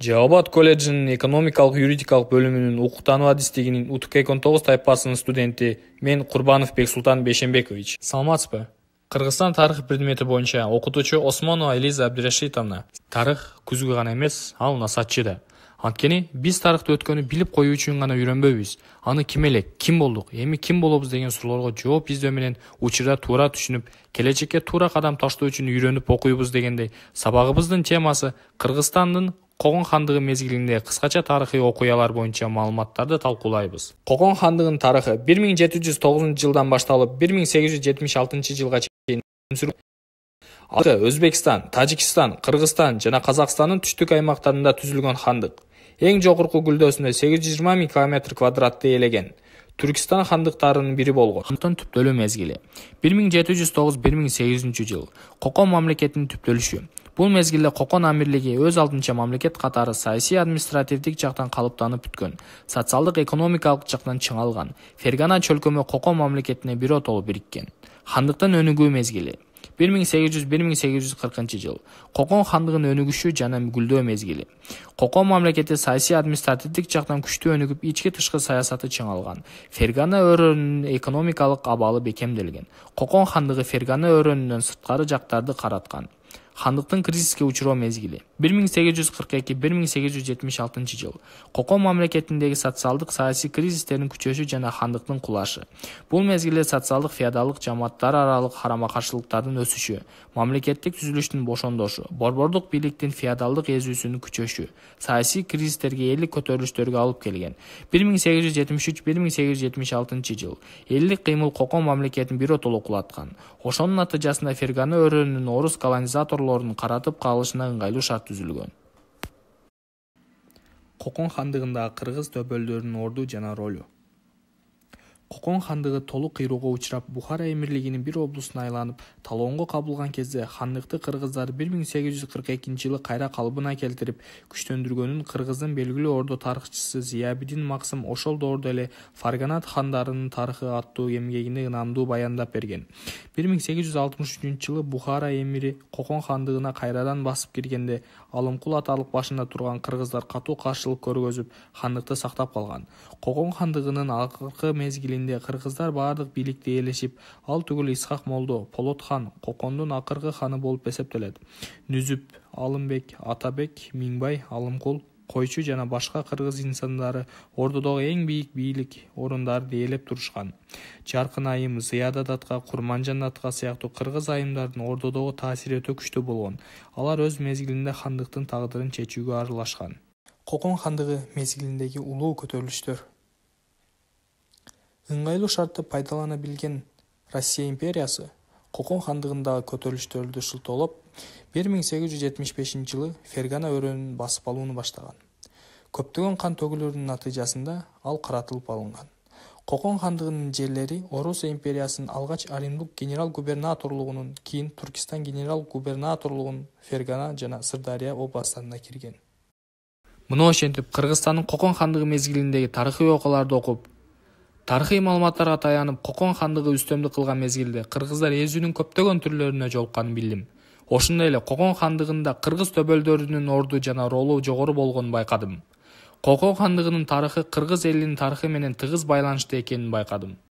Жалал Абад колледжинин экономикалык юридикалык бөлүмүнүн укуктануу адистигинин УТК-19 тайпасынын студенти мен Курбанов Бексултан Бейшенбекович. Саламатсызбы? Кыргызстан тарых предмети боюнча окутуучу Осмонова Элиза Абдирашитовна. Тарых күзгү гана эмес, ал насаатчы да. Анткени биз тарыхты өткөнү билип коюу үчүн гана үйрөнбөйбүз. Аны ким элек, ким болдук, эми ким болобуз деген суроолорго жооп издөө менен учурда туура түшүнүп, келечекке туура кадам таштоо үчүн үйрөнүп окуйбуз дегендей, сабагыбыздын темасы Кыргызстандын Когон хандыгы мезгилинде кыскача тарыхый окуялар боюнча маалыматтарды талкуулайбыз. Когон хандыгынын тарыхы 1709-жылдан башталып 1876-жылга чейин Өзбекстан, Тажикстан, Кыргызстан жана Казакстандын түштүк аймактарында түзүлгөн хандык. Эң жогорку гүлдөсүндө 820 000 км квадратты ээлеген. Түркистан хандыктарынын бири болгон. Хандыктын түптөлүү мезгили 1709-1800 жыл. Кокон мамлекетинин түптөлүшү. Бул мезгилде Кокон амирлиги өз алдынча мамлекет катары саясий административдик жактан калыптанып бүткөн, социалдык экономикалык жактан чыңалган. Фергана чөлкөмү Кокон мамлекетине биротоло бириккен. Хандыктын өнүгүү мезгили 1800-1840 жыл. Кокон хандыгынын өнүгүшү жана гүлдөө мезгили. Кокон мамлекети саясий административдик жактан күчтүү өнүгүп, ички-тышкы саясаты чыңалган. Фергана өрөөнүнүн экономикалык абалы бекемделген. Кокон хандыгы Фергана өрөөнүнөн сырткары жактарды караткан. Хандыктын кризиске учуроо мезгили 1842-1876 жыл. Кокон мамлекетиндеги социалдык саясий кризистердин күчөшү жана хандыктын кулашы. Бул мезгилде социалдык феодалдык жамааттар аралык карама-каршылыктардын өсүшү, мамлекеттик түзүлүштүн бошондошу, борбордук бийликтин феодалдык эзүүсүнүн күчөшү, саясий кризистерге элдик көтөрүлүштөргө алып келген. 1873-1876 жыл. Элдик кыймыл Кокон мамлекетин биротоло кулаткан. Ошонун натыйжасында Фергана өрөөнүнүн орус колонизаторлорунун каратып калышына ыңгайлуу шарт түзүлгөн. Кокон хандыгындагы кыргыз төбөлдөрүнүн орду жана ролу. Кокон хандыгы толук кыйроого учурап, Бухара эмирлигинин бир облусуна айланып, талоонго кабылган кезде хандыкты кыргыздар 1842 жылы кайра калыбына келтирип, күчтөндүргөнүн кыргыздын белгилүү ордо тарыхчысы Зиябидин Максым ошол доордо эле Фарганат хандарынын тарыхы аттуу эмгегинде ынамдуу баяндап берген. 1863 жылы Бухара эмири Кокон хандыгына кайрадан басып киргенде, Алымкул аталык башында турган кыргыздар катуу каршылык көргөзүп, хандыкты сактап калган. Кокон хандыгынын акыркы мезгилинде кыргыздар баардык бийликти ээлешип, ал түгүл Исхак Молдо, Полот хан Кокондун акыркы ханы болуп эсептелет. Нүзүп, Алымбек, Атабек, Миңбай, Алымкул, Койчу жана башка кыргыз инсандары ордодогу эң бийик бийлик орундарды ээлеп турушкан. Жаркын айым, Зыяда датка, Курманжан датка сыяктуу кыргыз айымдардын ордодогу таасири өтө күчтүү болгон. Алар өз мезгилинде хандыктын тагдырын чечүүгө аралашкан. Кокон хандыгы мезгилиндеги улуу көтөрүлүштөр. Ыңгайлуу шартты пайдалана билген Россия империясы Кокон хандыгындагы көтөрүлүштөрдү шылтоолоп, 1875 жылы Фергана өрөөнүн басып алууну баштаган. Көптөгөн кан төгүлүүнүн натыйжасында ал каратылып алынган. Кокон хандыгынын жерлери Орус империясынын алгач Оренбург генерал-губернаторлугунун, кийин Туркестан генерал-губернаторлугунун Фергана жана Сырдария областтарына кирген. Мына ошентип Кыргызстандын Кокон хандыгы мезгилиндеги тарыхый окуяларды окуп, тарыхый маалыматтарга таянып, Кокон хандыгы үстөмдүк кылган мезгилде кыргыздар эзүүнүн көптөгөн түрлөрүнө жолукканын билдим. Ошондой эле Кокон хандыгында кыргыз төбөлдөрүнүн орду жана ролу жогору болгонун байкадым. Кокон хандыгынын тарыхы кыргыз элинин тарыхы менен тыгыз байланыштуу экенин байкадым.